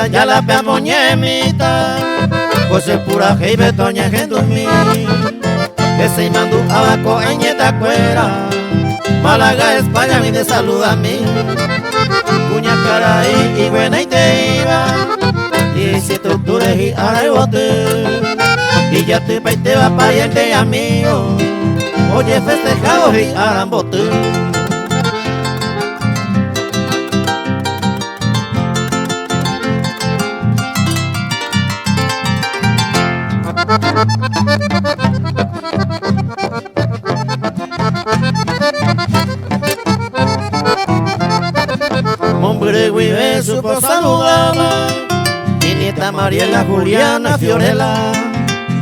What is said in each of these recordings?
Esta ya la peamoñemita, pues es pura hei betoña gendumi. Que se mandu abaco añeta cuera, Málaga, España, y de salud a mí. Cuña cara y buena y te iba, 17 de octubre y ahora bote. Y ya te paite va pariente y amigo, oye festejados y ahora bote. Hombre Guibe supo saludarla, mi nieta Mariela, Juliana, Fiorella,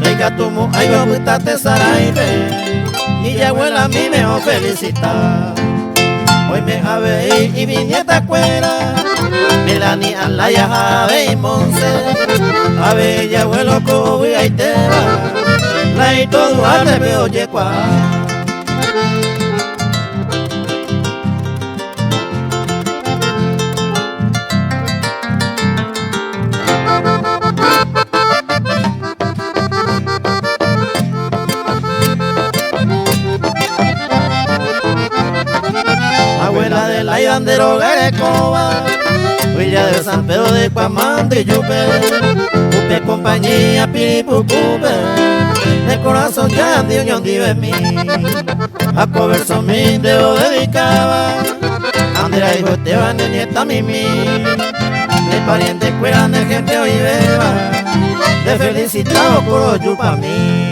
Reica Tumo, ay guaputate Saraibe, y ya abuela a mí me felicita. Hoy me ave y mi nieta cuera, Melanie, Alaya, Jave y Monse, ave y abuelo Cobi, ahí te va, la y todo arte me oye cuá. Abuela de la Yandero Garecoba, Villa de San Pedro de Cuamán de Yupe, Upe compañía Piripucupe, de corazón ya de unión vive mí. A coberso mi deo dedicaba, Andrea hijo Esteban de nieta Mimi, de pariente cueran de gente hoy beba, de felicitado por yupa mí.